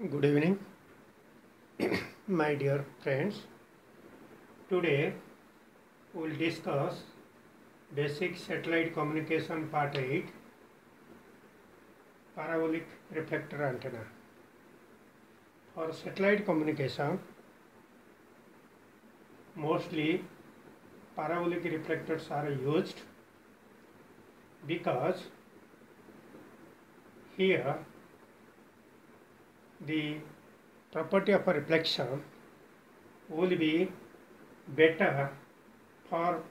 Good evening, my dear friends. Today we will discuss basic satellite communication part 8, parabolic reflector antenna. For satellite communication, mostly parabolic reflectors are used because here the property of a reflection will be better for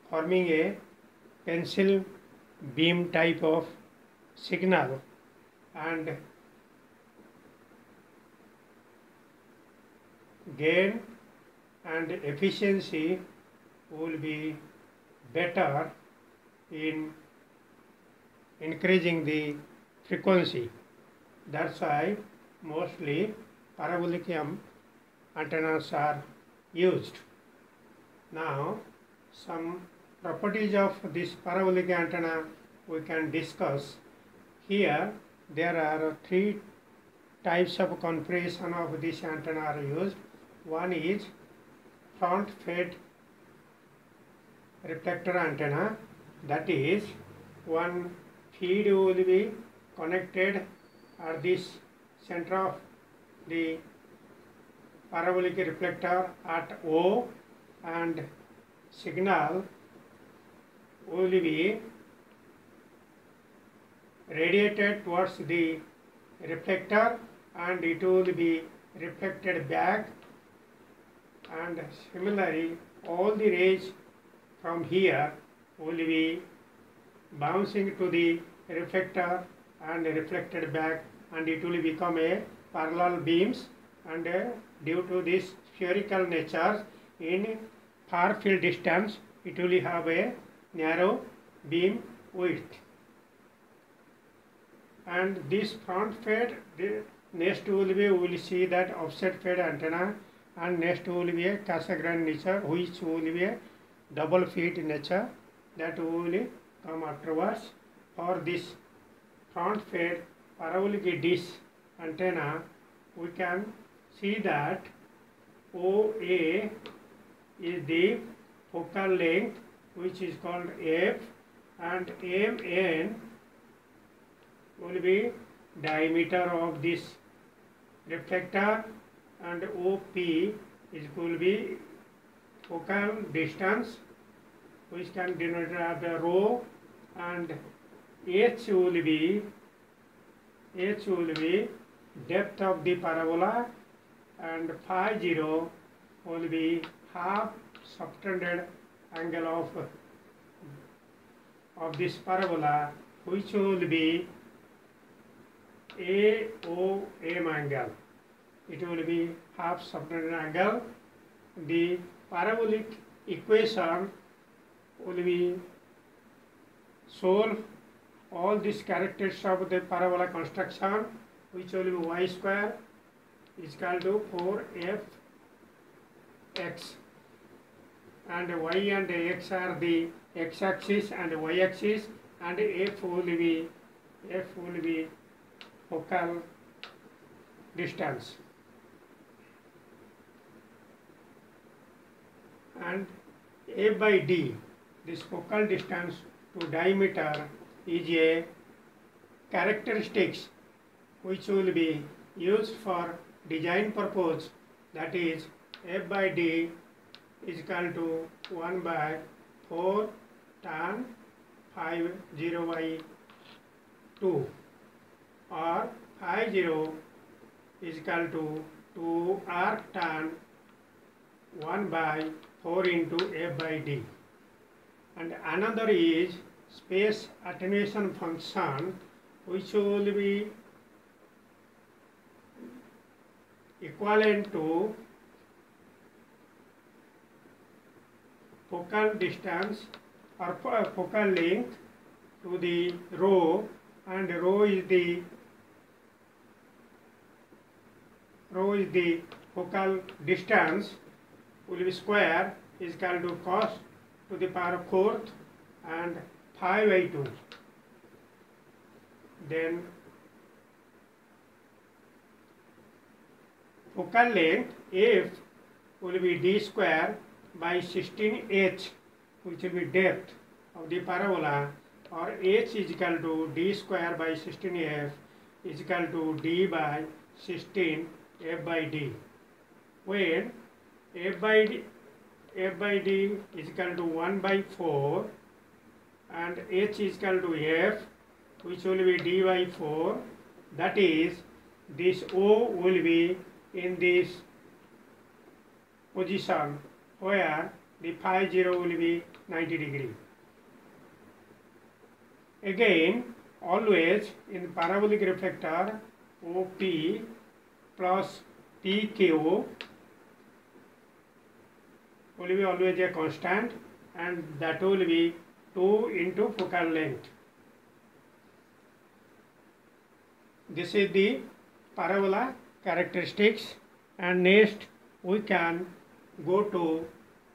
forming a pencil beam type of signal, and gain and efficiency will be better in increasing the frequency. That's why mostly parabolic antennas are used. Now, some properties of this parabolic antenna we can discuss. Here there are three types of configuration of this antenna are used. One is front fed reflector antenna, that is, one feed will be connected at this center of the parabolic reflector at O, and signal will be radiated towards the reflector and it will be reflected back, and similarly all the rays from here will be bouncing to the reflector and reflected back, and it will become a parallel beams, and due to this spherical nature in far field distance it will have a narrow beam width. And this front fed, next will be, we will see that offset fed antenna, and next will be a Cassegrain nature, which will be a double feed nature, that will come afterwards. For this front fed parabolic dish antenna, we can see that OA is the focal length, which is called F, and MN will be diameter of this reflector, and OP is will be focal distance, which can denote as rho, and H will be depth of the parabola, and phi 0 will be half subtended angle of this parabola, which will be AOM angle. It will be half subtended angle. The parabolic equation will be solve all these characteristics of the parabola construction, which will be y square is equal to 4fx, and y and x are the x-axis and y-axis, and f will be focal distance, and a by d, this focal distance to diameter, is a characteristics which will be used for design purpose, that is f by d is equal to 1 by 4 tan phi 0 by 2, or phi 0 is equal to 2 arc tan 1 by 4 into f by d. And another is space attenuation function, which will be equivalent to focal distance or focal length to the rho, and rho is the focal distance, will be square is equal to cos to the power of fourth and phi by 2. Then focal length F will be d square by 16h, which will be depth of the parabola, or h is equal to d square by 16f is equal to d by 16 f by d, when f by d is equal to 1 by 4 and h is equal to f, which will be d by 4. That is, this O will be in this position where the phi 0 will be 90 degree. Again, always in parabolic reflector, OP plus PQ will be always a constant, and that will be 2 into focal length. This is the parabola characteristics, and next we can go to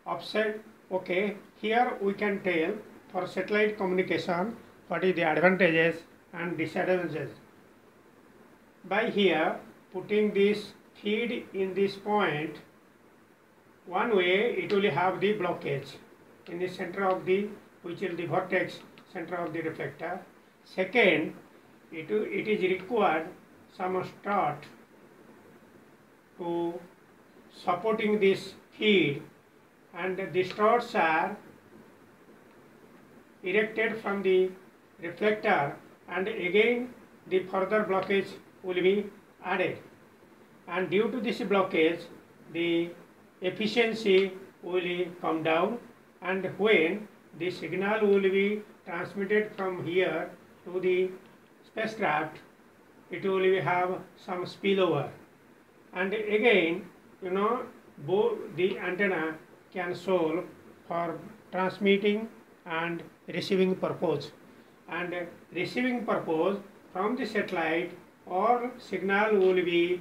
offset. Okay, here we can tell for satellite communication what is the advantages and disadvantages. By here putting this feed in this point, one way it will have the blockage in the center of the, which is the vertex center of the reflector. Second, it is required some strut to supporting this feed, and the struts are erected from the reflector, and again the further blockage will be added, and due to this blockage the efficiency will come down, and when the signal will be transmitted from here to the spacecraft, it will have some spillover, and again both the antenna can solve for transmitting and receiving purpose, and receiving purpose from the satellite, or signal will be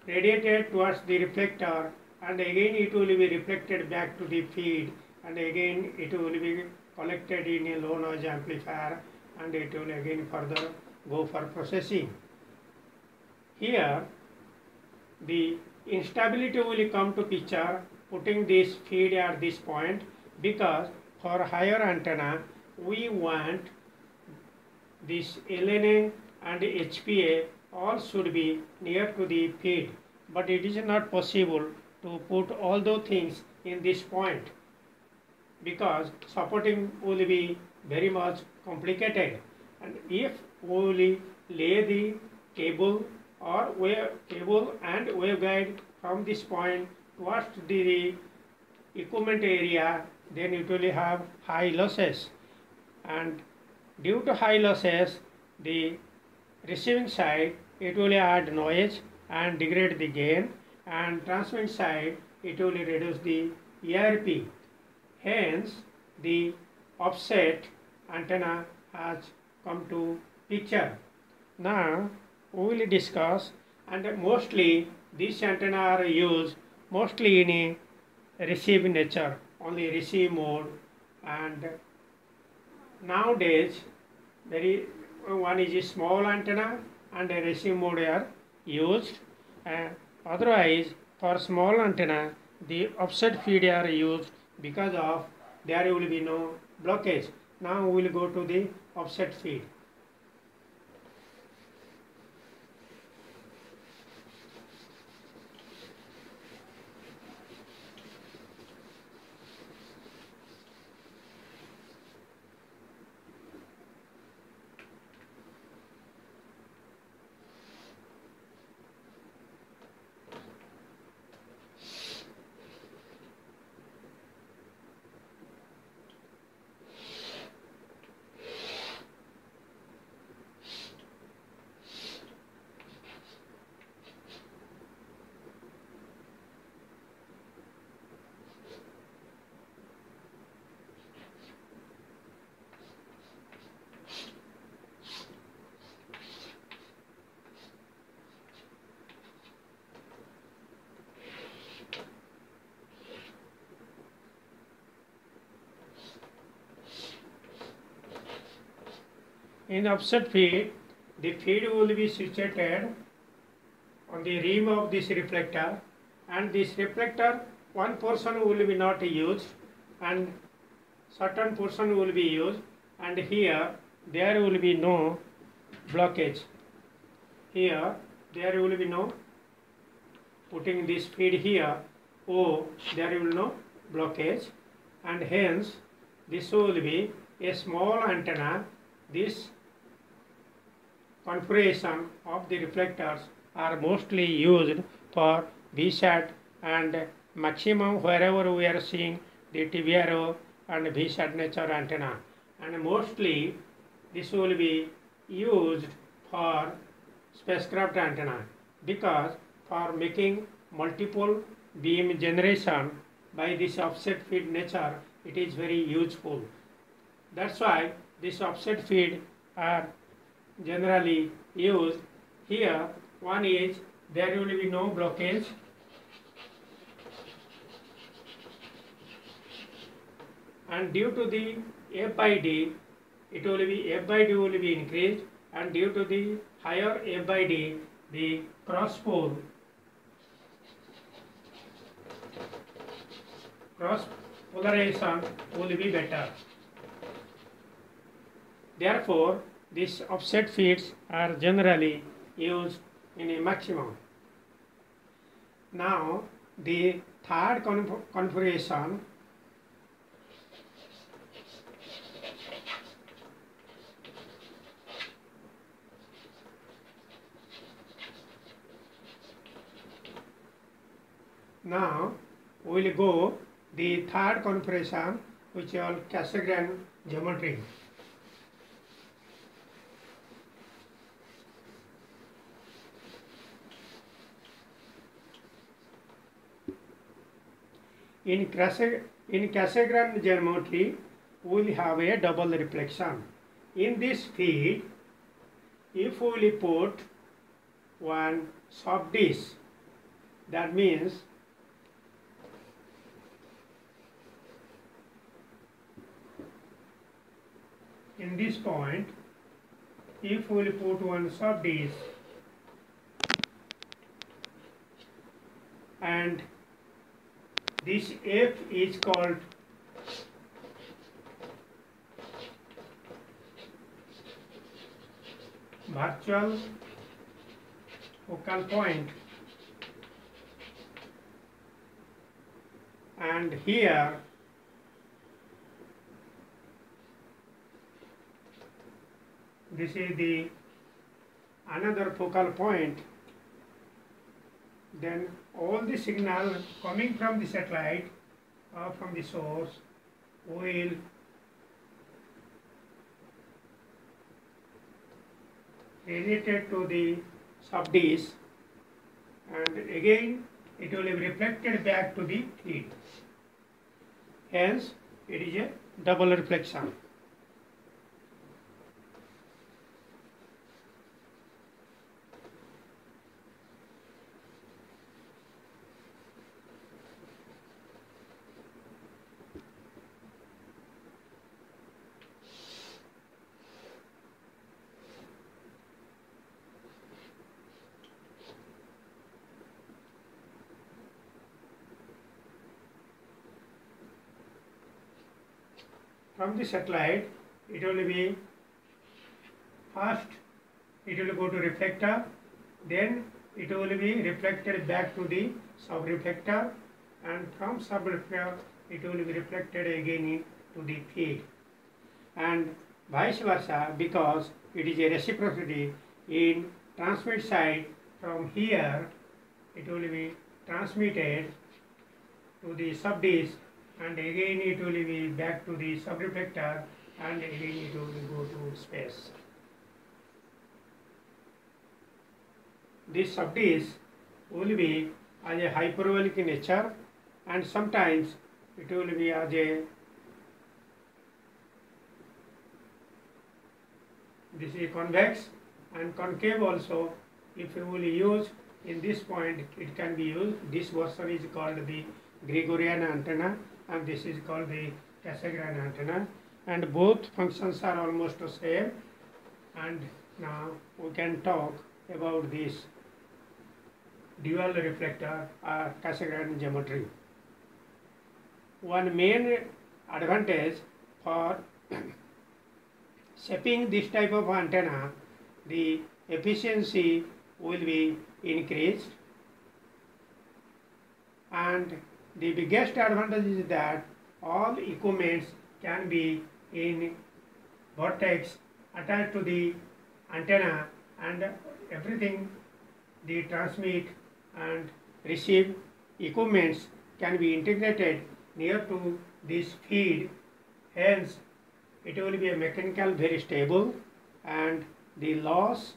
radiated towards the reflector, and again it will be reflected back to the feed, and again it will be collected in a low noise amplifier, and it will again further go for processing. Here the instability will come to picture putting this feed at this point, because for higher antenna we want this LNA and HPA all should be near to the feed, but it is not possible to put all those things in this point, because supporting will be very much complicated, and if we will lay the cable or cable and waveguide from this point towards the equipment area, then it will have high losses, and due to high losses the receiving side it will add noise and degrade the gain, and transmit side it will reduce the ERP. Hence the offset antenna has come to picture. Now we will discuss, and mostly these antenna are used mostly in a receive nature, only receive mode, and nowadays one is a small antenna and a receive mode are used, otherwise for small antenna the offset feed are used because of there will be no blockage. Now we will go to the offset feed. In offset feed, the feed will be situated on the rim of this reflector, and this reflector one portion will be not used and certain portion will be used, and here there will be no blockage. Here there will be no putting this feed here, O, there will be no blockage, and hence this will be a small antenna. This configuration of the reflectors are mostly used for VSAT and maximum wherever we are seeing the TVRO and VSAT nature antenna, and mostly this will be used for spacecraft antenna, because for making multiple beam generation by this offset feed nature, it is very useful. That's why this offset feed are generally used. Here one is there will be no blockage, and due to the F by D, it will be F by D will be increased, and due to the higher F by D, the cross polarization will be better. Therefore, these offset feeds are generally used in a maximum. Now, the third configuration, now we will go the third configuration, which is called Cassegrain geometry. In Cassegrain geometry, we will have a double reflection. In this feed, if we will put one soft dish, that means in this point, if we will put one soft dish and this F is called virtual focal point, and here this is the another focal point, then all the signal coming from the satellite or from the source will radiated to the subdish, and again it will be reflected back to the feed. Hence, it is a double reflection. From the satellite, it will be first it will go to reflector, then it will be reflected back to the subreflector, and from subreflector it will be reflected again to the feed, and vice versa, because it is a reciprocity. In transmit side, from here it will be transmitted to the subdish, and again it will be back to the subreflector, and again it will go to space. This subdish will be as a hyperbolic in nature, and sometimes it will be as a this is convex and concave also. If you will use in this point, it can be used. This version is called the Gregorian antenna, and this is called the Cassegrain antenna, and both functions are almost the same. And now we can talk about this dual reflector or Cassegrain geometry. One main advantage for shaping this type of antenna, the efficiency will be increased, and the biggest advantage is that all equipments can be in vortex attached to the antenna, and everything, the transmit and receive equipments can be integrated near to this feed. Hence it will be a mechanical very stable, and the loss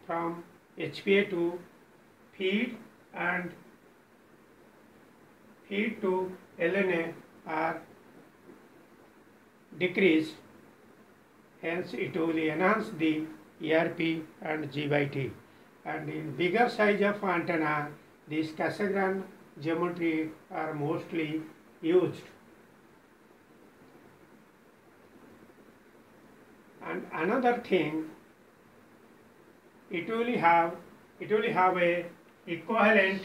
from HPA to feed and feed to LNA are decreased. Hence it will enhance the ERP and G by T. And in bigger size of antenna, these Cassegrain geometry are mostly used. And another thing, it will have a equivalent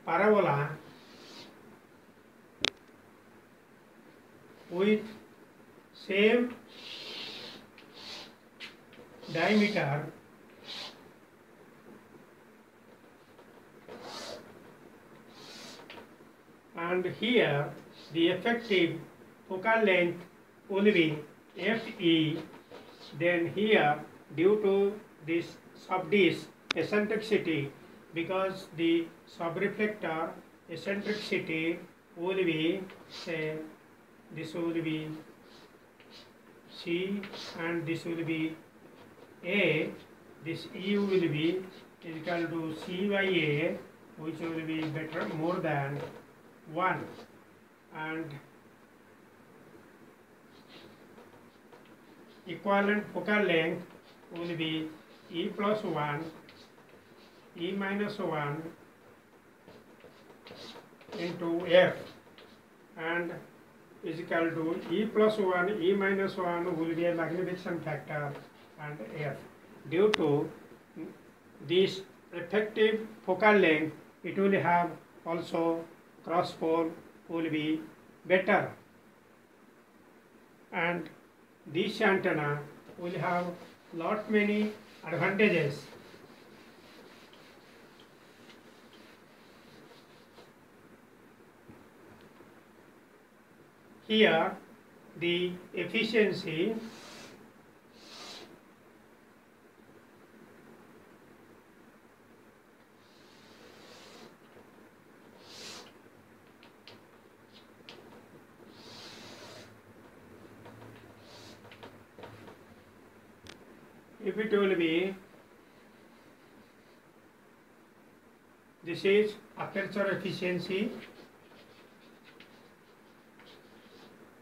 parabola with same diameter and here the effective focal length will be Fe. Then here, due to this subdish eccentricity, because the subreflector eccentricity will be, say, this will be C and this will be A, this E will be equal to C by A, which will be better more than 1, and equivalent focal length will be E plus 1, E minus 1 into F, and is equal to E plus 1, E minus 1 will be a magnification factor, and F. Due to this effective focal length, it will have also cross pole will be better, and this antenna will have lot many advantages. Here the efficiency if it will be, this is aperture efficiency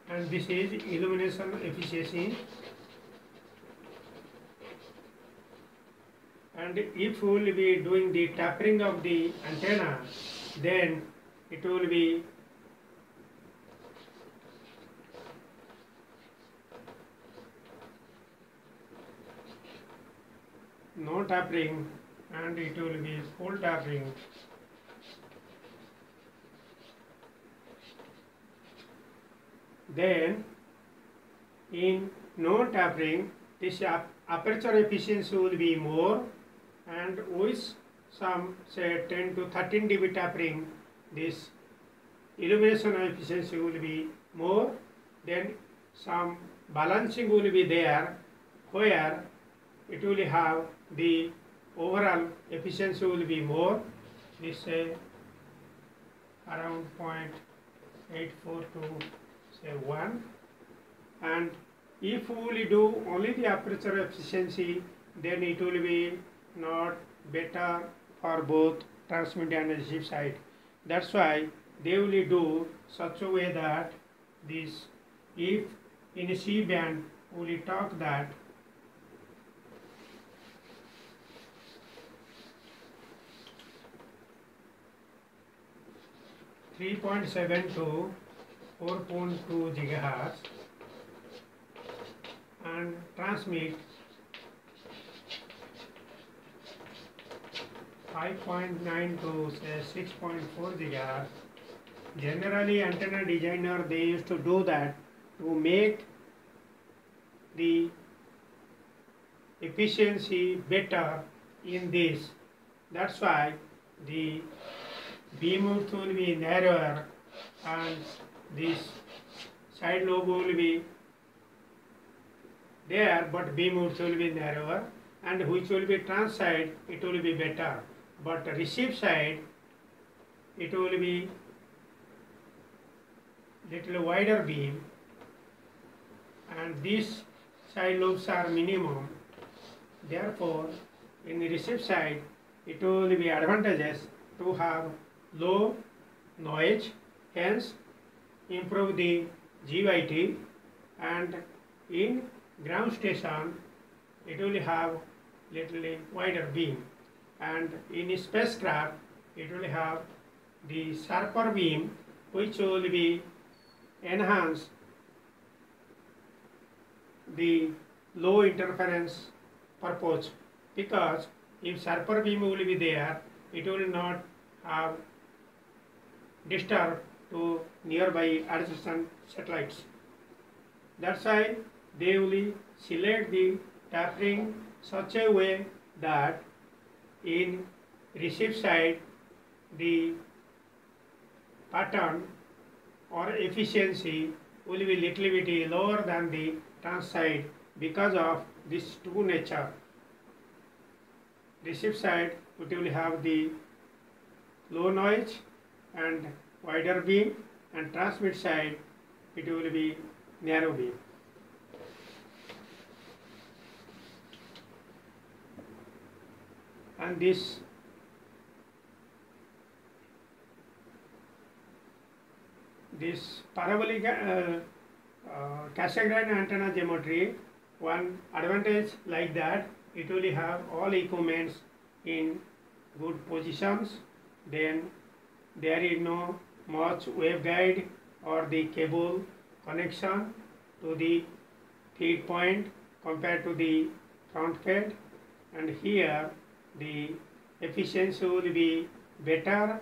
and this is illumination efficiency, and if we will be doing the tapering of the antenna, then it will be no tapering and it will be full tapering. Then in no tapering, this aperture efficiency will be more, and with some say 10 to 13 dB tapering, this illumination efficiency will be more. Then some balancing will be there where it will have the overall efficiency will be more, this say around 0.84 to say 1, and if we will do only the aperture efficiency, then it will be not better for both transmit and receive side. That's why they will do such a way that this, if in a C band we will talk that (3.7 to 4.2 gigahertz) and transmit 5.9 to say 6.4 gigahertz. Generally, antenna designer, they used to do that to make the efficiency better in this. That's why the beam width will be narrower and this side lobe will be there, but beam width will be narrower, and which will be trans side, it will be better. But receive side, it will be little wider beam, and these side lobes are minimum. Therefore, in the receive side, it will be advantageous to have low noise, hence improve the GYT, and in ground station it will have little wider beam, and in spacecraft it will have the sharper beam, which will be enhance the low interference purpose, because if sharper beam will be there, it will not have disturb to nearby adjacent satellites. That's why they will select the tapering such a way that in receive side the pattern or efficiency will be little bit lower than the trans side because of this two nature. Receive side it will have the low noise and wider beam, and transmit side it will be narrow beam. And this parabolic Cassegrain antenna geometry, one advantage like that, it will have all equipments in good positions. Then there is no much waveguide or the cable connection to the feed point compared to the front fed, and here the efficiency will be better,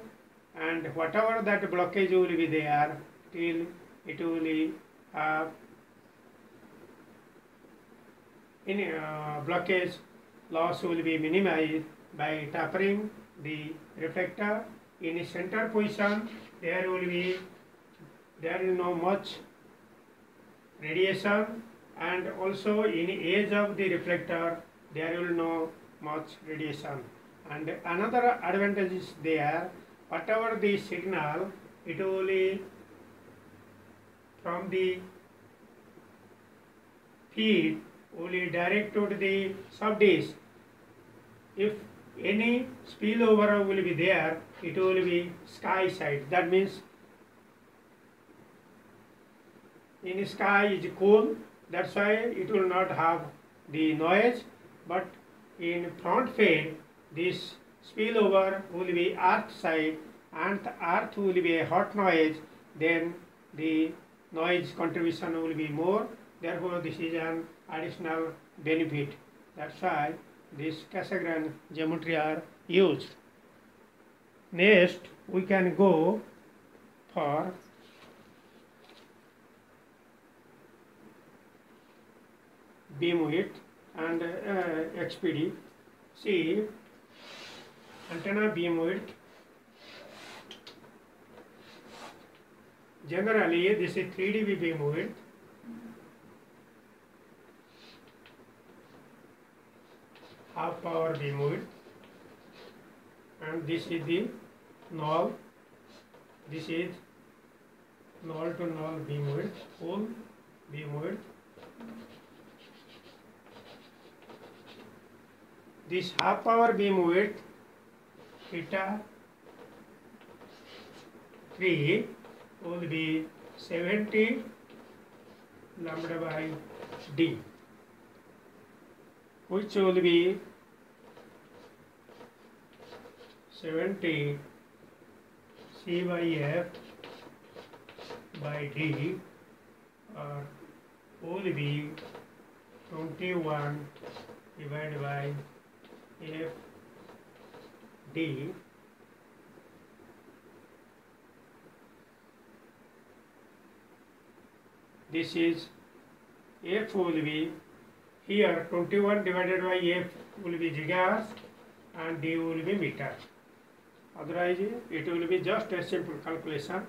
and whatever that blockage will be there, till it will have blockage loss will be minimized by tapering the reflector. In a center position, there is no much radiation, and also in edge of the reflector there will no much radiation. And another advantage is there, whatever the signal, it will be from the feed will be directed to the subdish. If any spillover will be there, it will be sky side. That means in sky is cool, that's why it will not have the noise, but in front fed this spillover will be earth side, and the earth will be a hot noise, then the noise contribution will be more. Therefore, this is an additional benefit. That's why this Cassegrain geometry are used. Next, we can go for beam width and XPD. See, antenna beam width. Generally, this is 3 dB beam width. Half power beam width, and this is the null. This is null to null beam width, full beam width. This half power beam width, theta 3 will be 70 lambda by d, which will be 70 C by F by D, or will be 21 divided by F D. This is F will be here 21 divided by F will be gigahertz and D will be meter. Otherwise it will be just a simple calculation,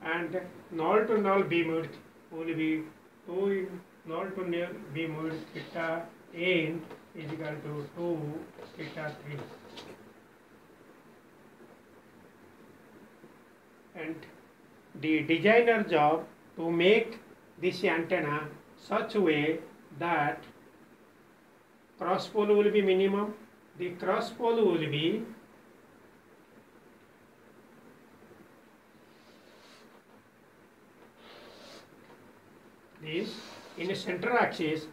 and null to null beam width will be 2 in null to null beam width theta n is equal to 2 theta 3. And the designer job to make this antenna such a way that cross pole will be minimum. The cross pole will be this. In a center axis,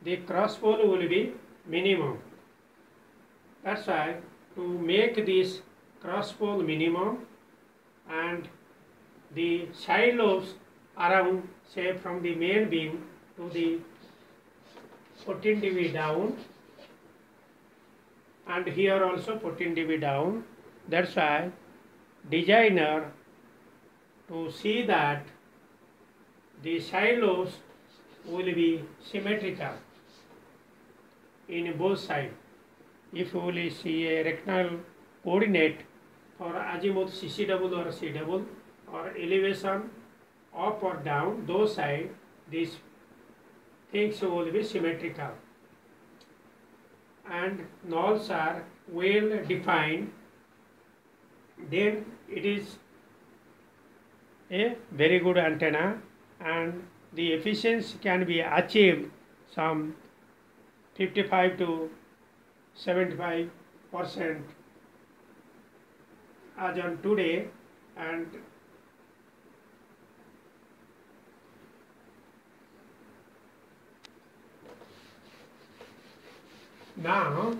the cross pole will be minimum. That's why to make this cross pole minimum and the side lobes around, say from the main beam to the 14 dB down, and here also 14 dB down. That's why designer to see that the side lobes will be symmetrical in both sides. If you will see a rectangle coordinate for azimuth CC double or C double or elevation up or down, those sides, these things will be symmetrical. And nulls are well defined, then it is a very good antenna, and the efficiency can be achieved some 55 to 75% as on today. And now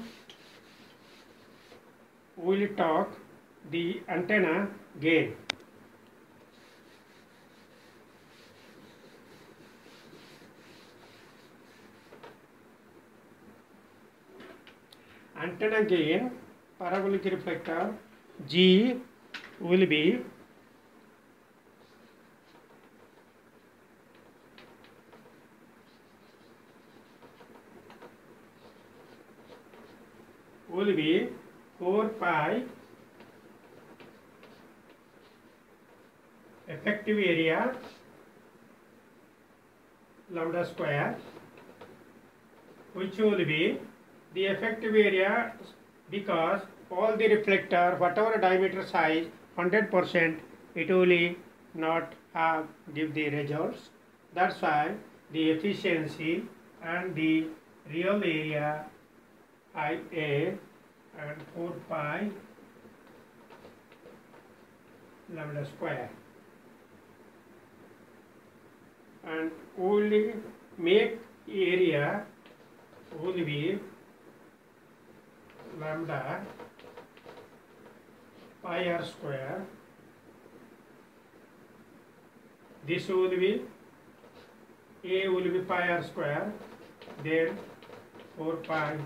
we will talk the antenna gain. Antenna gain, parabolic reflector G will be will be 4 pi effective area lambda square, which will be the effective area because all the reflector, whatever diameter size, 100%, it will not have give the results. That's why the efficiency and the real area IA and 4 pi lambda square, and only make area will be lambda pi r square. This will be A will be pi r square, then 4 pi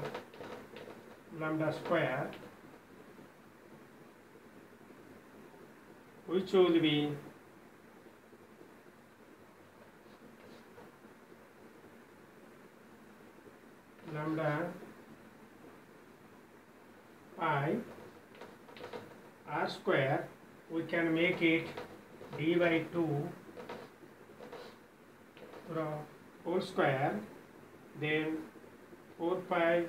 lambda square, which will be lambda pi r square. We can make it d by 2 whole square, then 4 pi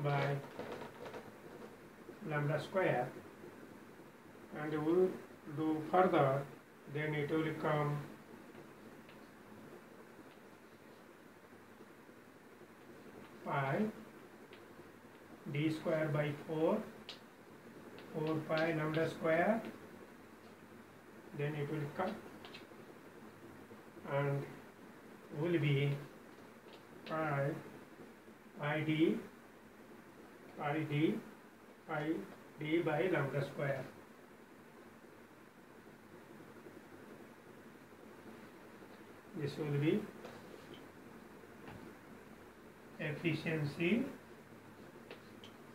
by lambda square, and we will do further, then it will come pi d square by 4 pi lambda square, then it will come and will be pi d by lambda square. This will be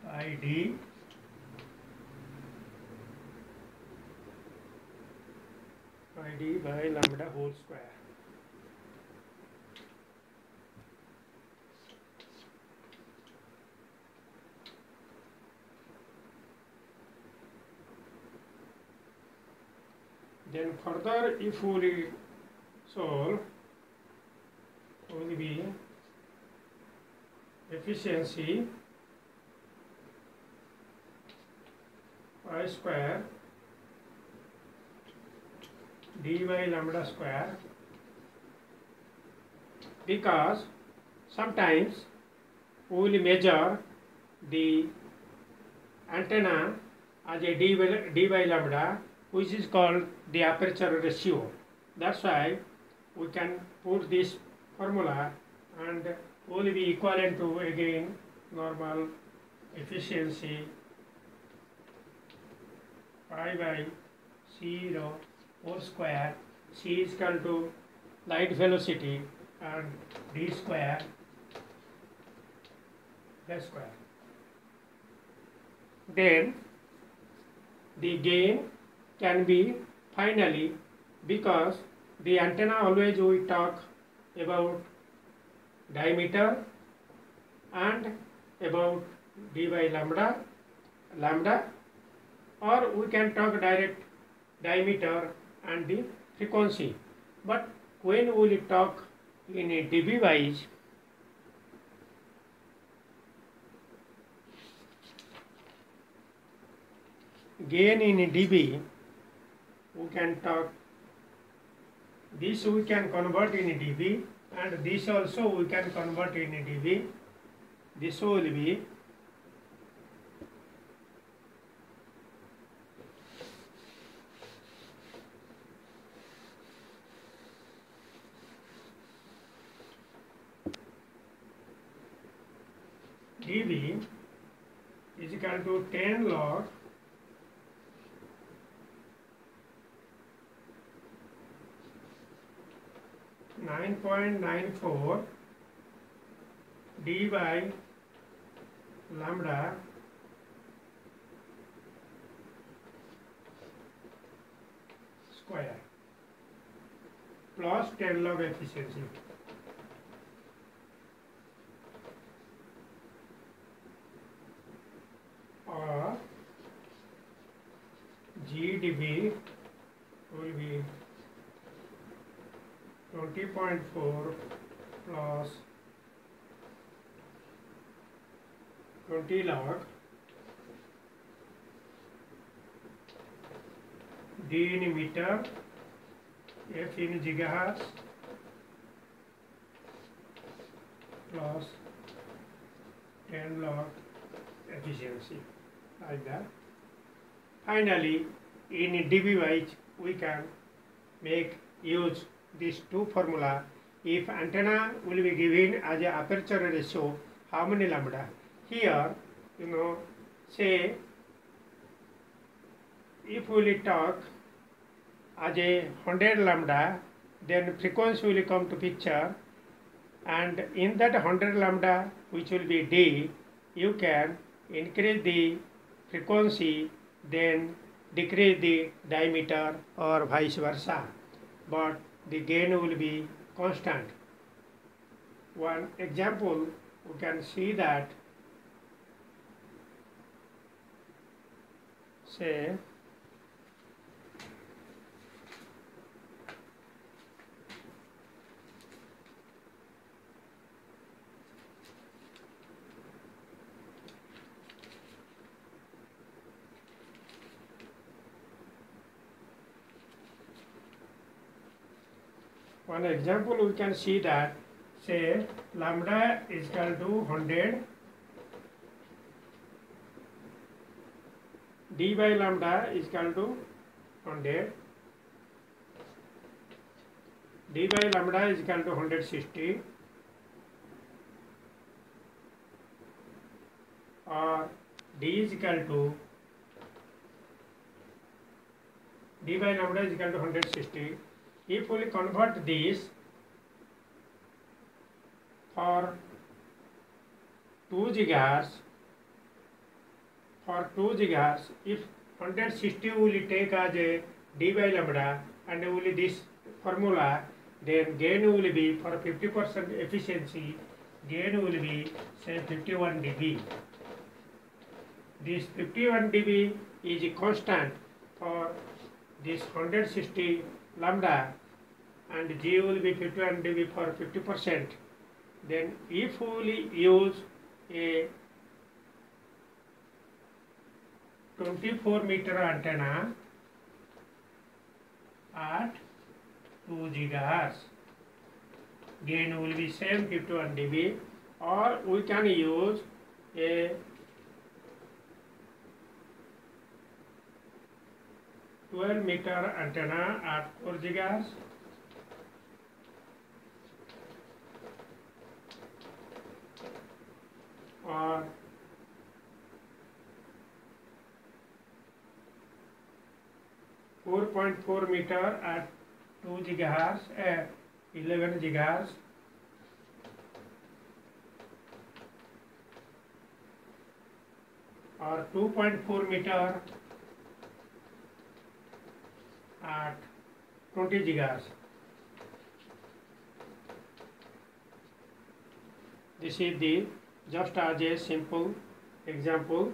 pi d by lambda whole square. Then further, if we solve, will be efficiency pi square d by lambda square, because sometimes we will measure the antenna as a d by lambda, which is called the aperture ratio. That's why we can put this formula and will be equivalent to again normal efficiency pi by c0 whole square. C is equal to light velocity and d square the square. Then the gain can be finally, because the antenna always we talk about diameter and about d by lambda, or we can talk direct diameter and the frequency. But when we will talk in a dB wise, gain in a dB, we can talk, this we can convert in a dB, and this also we can convert in a dB. This will be dB is equal to 10 log (9.94) d by lambda square plus 10 log efficiency. Or GdB will be 20.4 plus 20 log D in meter, F in gigahertz plus 10 log efficiency, like that. Finally, in dB wise, we can make use these two formula. If antenna will be given as a aperture ratio, how many lambda? Here, say if we will talk as a 100 lambda, then frequency will come to picture, and in that 100 lambda, which will be D, you can increase the frequency, then decrease the diameter, or vice versa, but the gain will be constant. One example, we can see that, say one example, we can see that, say lambda is equal to 100, d by lambda is equal to 100, d by lambda is equal to 160, or d is equal to d by lambda is equal to 160. If we convert this for 2 gigahertz, for 2 gigahertz, if 160 will take as a d by lambda and only this formula, then gain will be for 50% efficiency, gain will be say 51 dB. This 51 dB is a constant for this 160 lambda and G will be 51 dB for 50%. Then if we use a 24 meter antenna at 2 gigahertz, gain will be same 51 dB, or we can use a 12 meter antenna at 4 gigahertz, or 4.4 meter at 2 gigahertz, 11 gigahertz, or 2.4 meter at 20 gigahertz. This is the just as a simple example.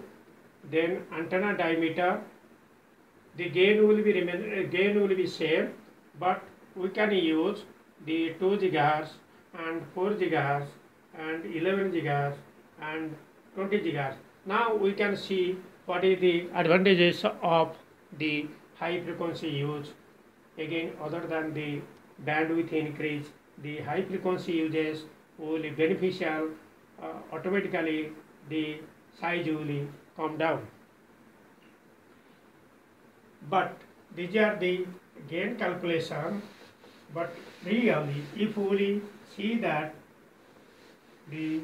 Then antenna diameter, the gain will be same, but we can use the 2 gigahertz and 4 gigahertz and 11 gigahertz and 20 gigahertz. Now we can see what is the advantages of the high frequency use. Again, other than the bandwidth increase, the high frequency uses will be beneficial. Automatically the size will come down. But these are the gain calculation. But really, if we see that the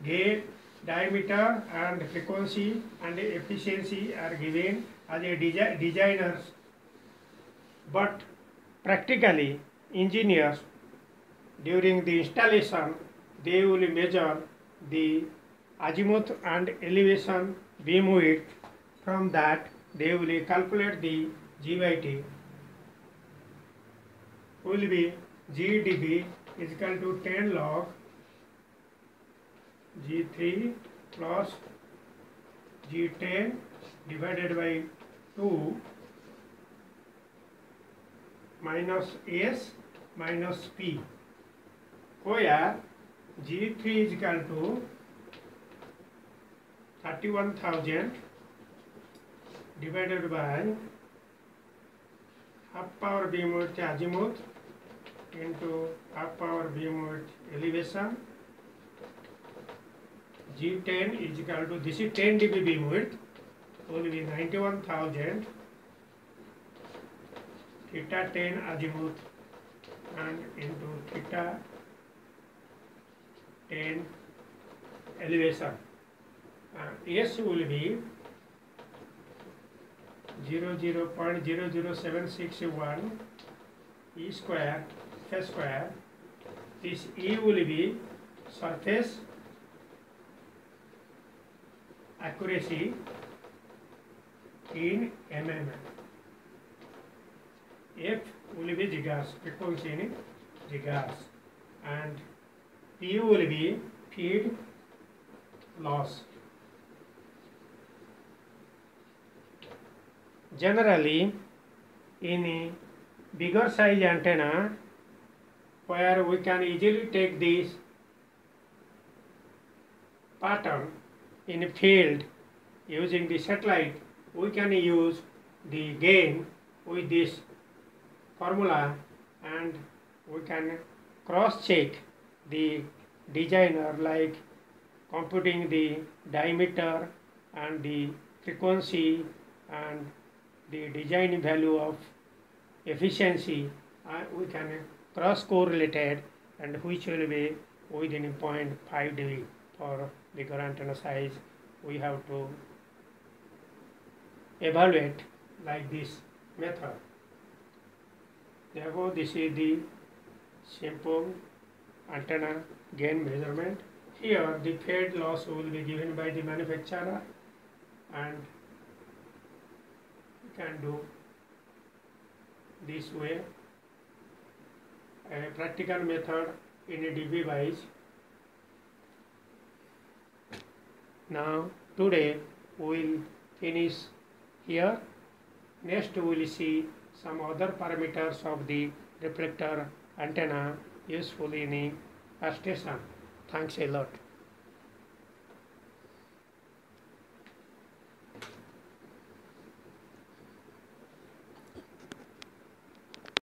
gain, diameter and frequency and efficiency are given as a designers, but practically engineers during the installation they will measure the azimuth and elevation beam width. From that they will calculate the G by T will be GdB is equal to 10 log G3 plus G10 divided by 2 minus S minus P, where G3 is equal to 31,000 divided by half power beam width azimuth into half power beam width elevation. G10 is equal to, this is 10 dB beam width, will be 91,000 theta 10 azimuth and into theta 10 elevation. S will be 0.00761 E square F square. This E will be surface accuracy in mm. F will be gigahertz, frequency in gigahertz, and P will be feed loss. Generally, in a bigger size antenna, where we can easily take this pattern in a field using the satellite, we can use the gain with this formula, and we can cross check the designer, like computing the diameter and the frequency and the design value of efficiency. We can cross correlated, and which will be within 0.5 dB. For bigger antenna size, we have to evaluate like this method. Therefore, this is the simple antenna gain measurement. Here the fade loss will be given by the manufacturer, and you can do this way. A practical method in a dB wise. Now today we will finish here. Next we will see some other parameters of the reflector antenna useful in a station. Thanks a lot.